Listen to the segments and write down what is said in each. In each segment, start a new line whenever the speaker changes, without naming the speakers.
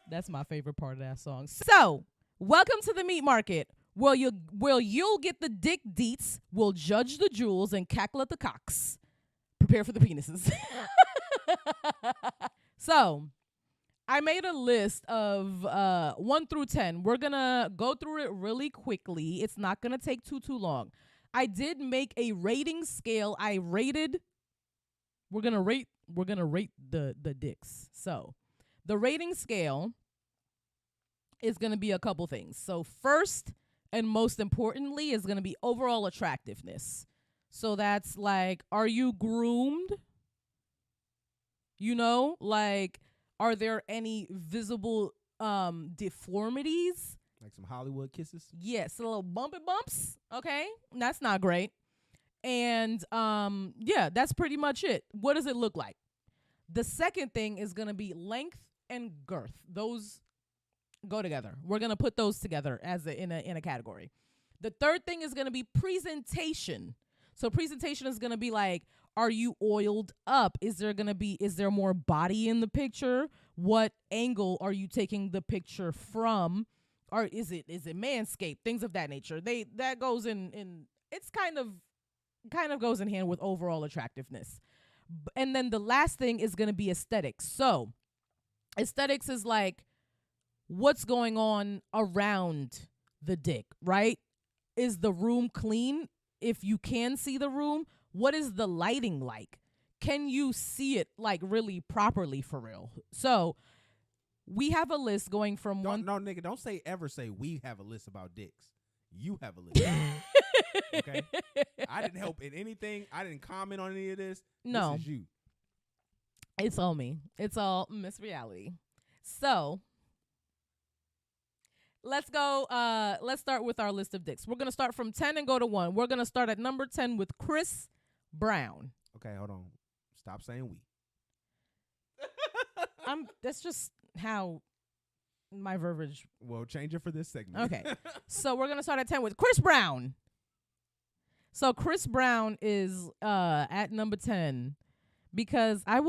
That's my favorite part of that song. So, welcome to the meat market. You'll get the dick deets, we'll judge the jewels and cackle at the cocks. Prepare for the penises. So, I made a list of 1 through 10. We're going to go through it really quickly. It's not going to take too long. I did make a rating scale. We're going to rate the dicks. So, the rating scale is going to be a couple things. So, first and most importantly is going to be overall attractiveness. So, that's like, are you groomed? You know, like, are there any visible deformities?
Like some Hollywood kisses?
Yes, a little bumpy bumps. Okay, that's not great. And yeah, that's pretty much it. What does it look like? The second thing is going to be length and girth. Those go together. We're going to put those together as in a category. The third thing is going to be presentation. So presentation is going to be like, are you oiled up? Is there more body in the picture? What angle are you taking the picture from? Or is it manscaped? Things of that nature. That goes in it's kind of goes in hand with overall attractiveness. And then the last thing is going to be aesthetics. So aesthetics is like what's going on around the dick, right? Is the room clean? If you can see the room, what is the lighting like? Can you see it like really properly for real? So we have a list going from
No, nigga, don't ever say we have a list about dicks. You have a list. Okay? I didn't help in anything. I didn't comment on any of this.
No.
This is you.
It's all me. It's all Miss Reality. So let's go. Let's start with our list of dicks. We're going to start from 10 and go to 1. We're going to start at number 10 with Chris Brown.
Okay, hold on. Stop saying we.
That's just how my verbiage.
Well, change it for this segment.
Okay. So we're going to start at 10 with Chris Brown. So Chris Brown is at number 10 because I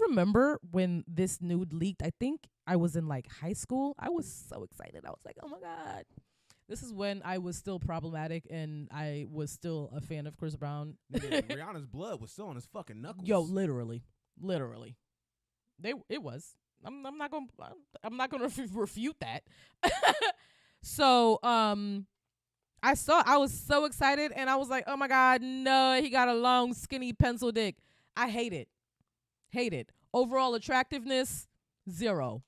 remember when this nude leaked. I think I was in like high school. I was so excited. I was like, "Oh my God." This is when I was still problematic and I was still a fan of Chris Brown.
Rihanna's blood was still on his fucking knuckles.
Yo, literally. It was. I'm not gonna refute that. So I was so excited and I was like, oh my God, no, he got a long, skinny pencil dick. I hate it. Overall attractiveness, 0.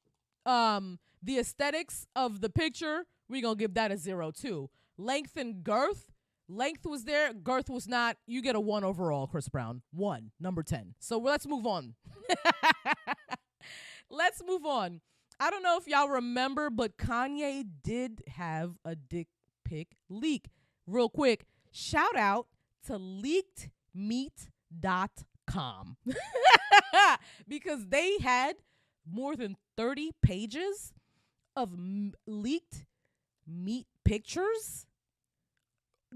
The aesthetics of the picture, we're gonna give that a 0 too. Length and girth. Length was there, girth was not. You get a 1 overall, Chris Brown. 1, number 10. So let's move on. Let's move on. I don't know if y'all remember, but Kanye did have a dick pic leak. Real quick, shout out to leakedmeat.com because they had more than 30 pages of leaked meat pictures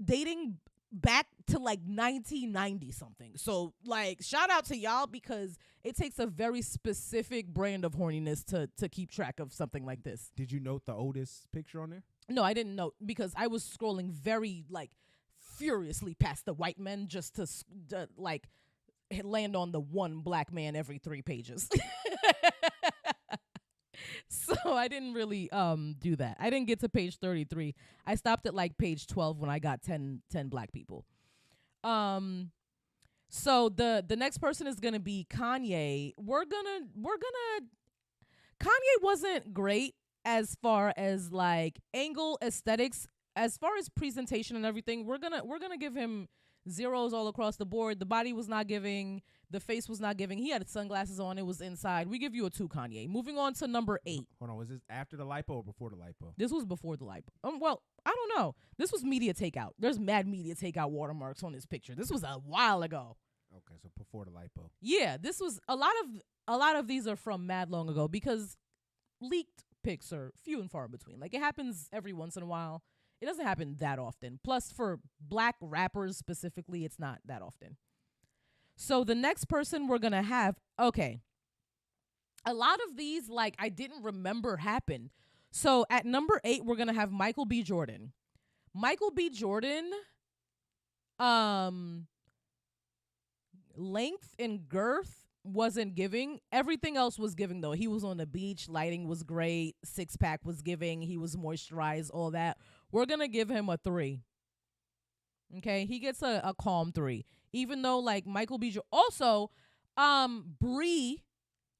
dating back to like 1990 something. So like shout out to y'all because it takes a very specific brand of horniness to keep track of something like this.
Did you note the oldest picture on there?
No, I didn't note because I was scrolling very like furiously past the white men just to like land on the one black man every 3 pages. So I didn't really do that. I didn't get to page 33. I stopped at like page 12 when I got 10 black people. So the next person is going to be Kanye. We're going to Kanye wasn't great as far as like angle aesthetics, as far as presentation and everything. We're going to give him 0s all across the board. The body was not giving. The face was not giving. He had sunglasses on. It was inside. We give you a 2, Kanye. Moving on to number 8.
Hold on. Was this after the lipo or before the lipo?
This was before the lipo. Well, I don't know. This was media takeout. There's mad media takeout watermarks on this picture. This was a while ago.
Okay, so before the lipo.
Yeah, this was a lot of these are from mad long ago because leaked pics are few and far between. Like it happens every once in a while. It doesn't happen that often. Plus, for black rappers specifically, it's not that often. So the next person we're going to have, okay. a lot of these, like, I didn't remember happened. So at number 8, we're gonna have Michael B. Jordan. Michael B. Jordan, um, length and girth wasn't giving. Everything else was giving though. He was on the beach, lighting was great, six pack was giving, he was moisturized, all that. We're gonna give him a 3. Okay, he gets a calm 3. Even though like Michael B. Also, Bree,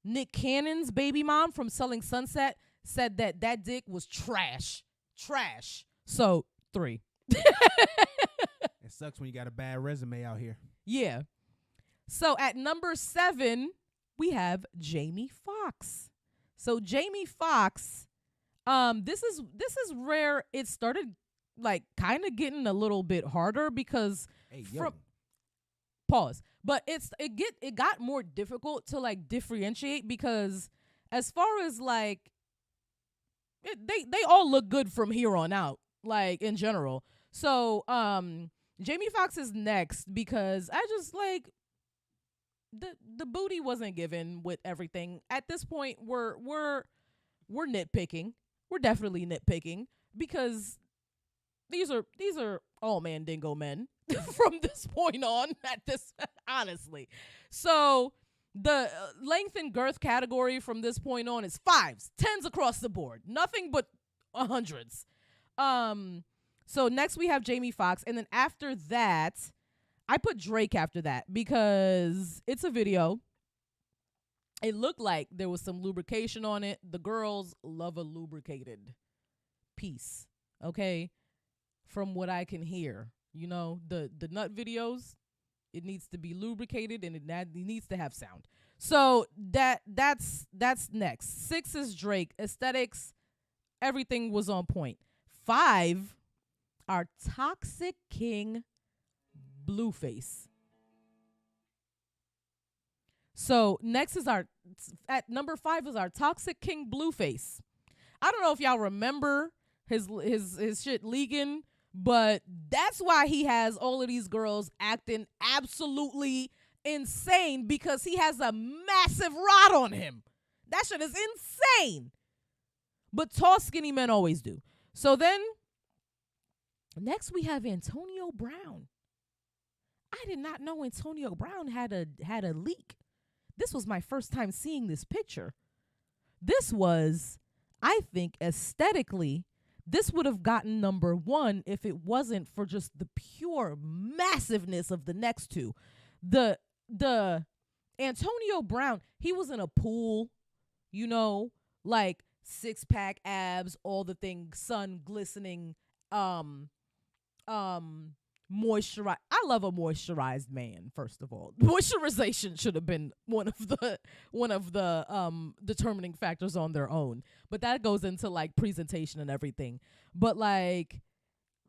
Nick Cannon's baby mom from Selling Sunset, said that dick was trash. Trash. So 3.
It sucks when you got a bad resume out here.
Yeah. So at number 7, we have Jamie Foxx. So Jamie Foxx, this is where it started like kind of getting a little bit harder because pause. But it got more difficult to like differentiate because as far as like they all look good from here on out, like in general. So Jamie Foxx is next because I just like the booty wasn't given with everything. At this point, we're nitpicking. We're definitely nitpicking because these are all man dingo men from this point on. At this, honestly, so the length and girth category from this point on is 5s, 10s across the board, nothing but 100s. So next we have Jamie Foxx, and then after that, I put Drake after that because it's a video. It looked like there was some lubrication on it. The girls love a lubricated piece, okay? From what I can hear, you know, the nut videos, it needs to be lubricated and it needs to have sound. So that's next. 6 is Drake. Aesthetics, everything was on point. 5, our Toxic King, Blueface. So next is at number 5 is our Toxic King, Blueface. I don't know if y'all remember his shit leaking, but that's why he has all of these girls acting absolutely insane because he has a massive rod on him. That shit is insane. But tall, skinny men always do. So then next we have Antonio Brown. I did not know Antonio Brown had a leak. This was my first time seeing this picture. This was, I think, aesthetically, this would have gotten number 1 if it wasn't for just the pure massiveness of the next two. The Antonio Brown, he was in a pool, you know, like 6-pack abs, all the things, sun glistening, moisturized. I love a moisturized man. First of all, moisturization should have been one of the determining factors on their own, but that goes into like presentation and everything. But like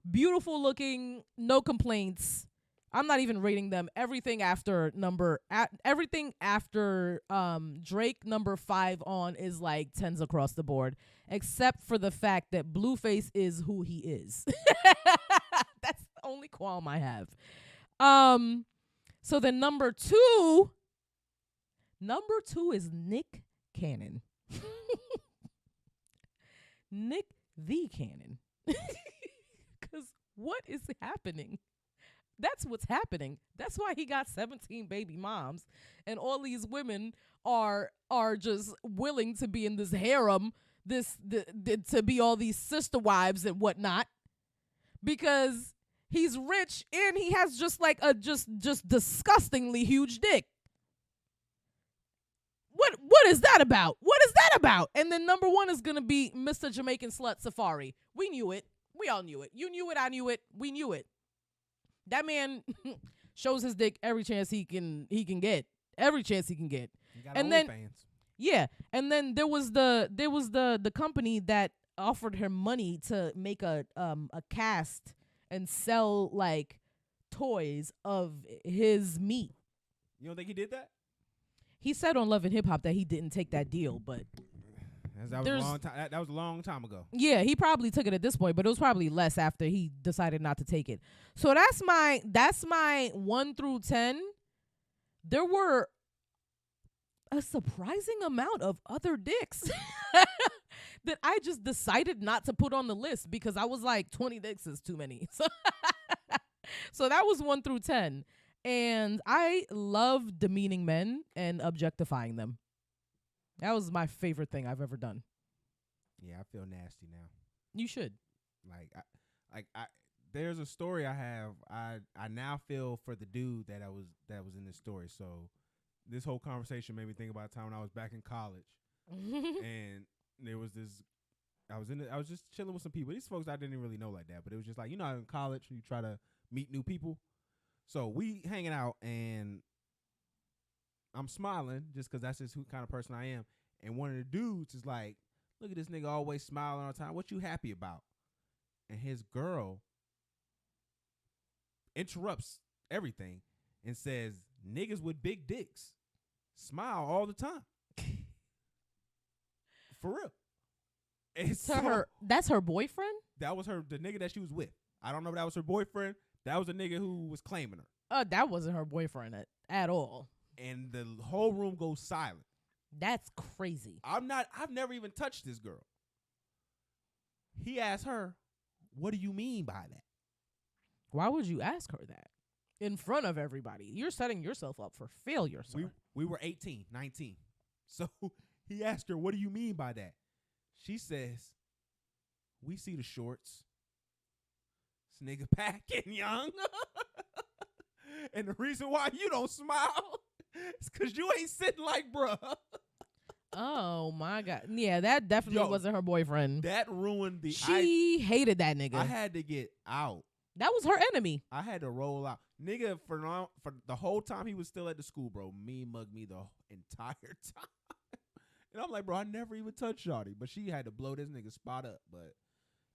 beautiful looking, no complaints. I'm not even rating them. Everything after Drake number 5 on is like 10s across the board, except for the fact that Blueface is who he is. That's the only qualm I have. So then number 2 is Nick Cannon. Nick the Cannon. Because what is happening? That's what's happening. That's why he got 17 baby moms, and all these women are just willing to be in this harem, to be all these sister wives and whatnot, because he's rich and he has just like a just disgustingly huge dick. What is that about? What is that about? And then number 1 is gonna be Mr. Jamaican Slut Safari. We knew it. We all knew it. You knew it. I knew it. We knew it. That man shows his dick every chance he can get. Every chance he can get. And then
fans.
Yeah, and then there was the company that offered him money to make a cast and sell like toys of his meat.
You don't think he did that?
He said on Love and Hip Hop that he didn't take that deal, but
that was a long time ago.
Yeah, he probably took it at this point, but it was probably less after he decided not to take it. So that's my 1 through 10. There were a surprising amount of other dicks that I just decided not to put on the list because I was like, 20 dicks is too many. So that was 1 through 10. And I love demeaning men and objectifying them. That was my favorite thing I've ever done.
Yeah, I feel nasty now.
You should.
There's a story I have. I now feel for the dude that was in this story. So this whole conversation made me think about a time when I was back in college, and there was this. I was just chilling with some people. These folks I didn't really know like that, but it was just like, you know, in college you try to meet new people. So we hanging out, and I'm smiling just because that's just who kind of person I am. And one of the dudes is like, "Look at this nigga always smiling all the time. What you happy about?" And his girl interrupts everything and says, "Niggas with big dicks smile all the time." For real. And so
that's her boyfriend?
That was the nigga that she was with. I don't know if that was her boyfriend. That was a nigga who was claiming her.
That wasn't her boyfriend at all.
And the whole room goes silent.
That's crazy.
I've never even touched this girl. He asked her, "What do you mean by that?"
Why would you ask her that in front of everybody? You're setting yourself up for failure, sir.
We were 18, 19. So he asked her, "What do you mean by that?" She says, "We see the shorts. This nigga packing, young." And the reason why you don't smile is because you ain't sitting like bruh.
Oh, my God. Yeah, that definitely wasn't her boyfriend.
That ruined the...
She hated that nigga.
I had to get out.
That was her enemy.
I had to roll out. Nigga, for the whole time he was still at the school, bro, mugged me the entire time. And I'm like, bro, I never even touched shawty. But she had to blow this nigga spot up. But,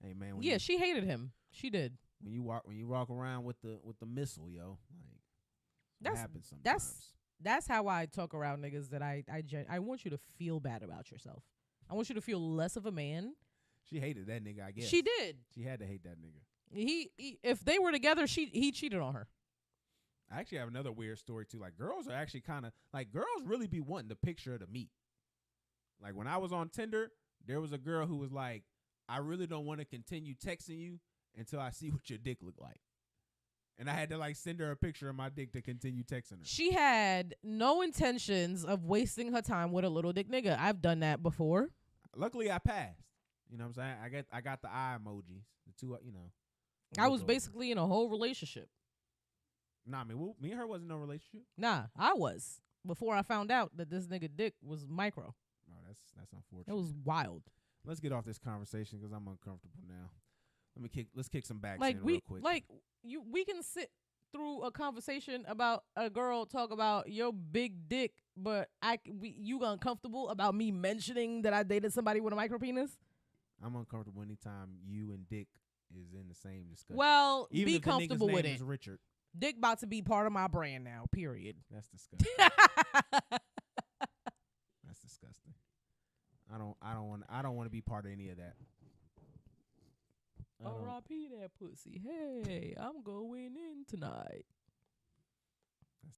hey, man.
She hated him. She did.
When you walk around with the missile, yo, like, that happens sometimes.
That's how I talk around niggas that I want you to feel bad about yourself. I want you to feel less of a man.
She hated that nigga, I guess.
She did.
She had to hate that nigga.
He if they were together, he cheated on her.
I actually have another weird story too. Like, girls are actually kind of like, girls really be wanting the picture of the meat. Like, when I was on Tinder, there was a girl who was like, "I really don't want to continue texting you until I see what your dick look like." And I had to like send her a picture of my dick to continue texting her.
She had no intentions of wasting her time with a little dick nigga. I've done that before.
Luckily, I passed. You know what I'm saying? I got the eye emojis. The two, you know.
I was basically in a whole relationship.
Nah, I mean, me and her wasn't no relationship.
Nah, I was. Before I found out that this nigga dick was micro.
No, that's unfortunate.
It was wild.
Let's get off this conversation because I'm uncomfortable now. Let's kick some backs in real quick.
We can sit through a conversation about a girl talk about your big dick, but you uncomfortable about me mentioning that I dated somebody with a micro penis?
I'm uncomfortable anytime you and dick is in the same discussion.
Well,
even
be
if
comfortable
the nigga's
with
name
it.
Is Richard.
Dick about to be part of my brand now. Period.
That's disgusting. That's disgusting. I don't want to be part of any of that.
R.I.P. that pussy. Hey, I'm going in tonight.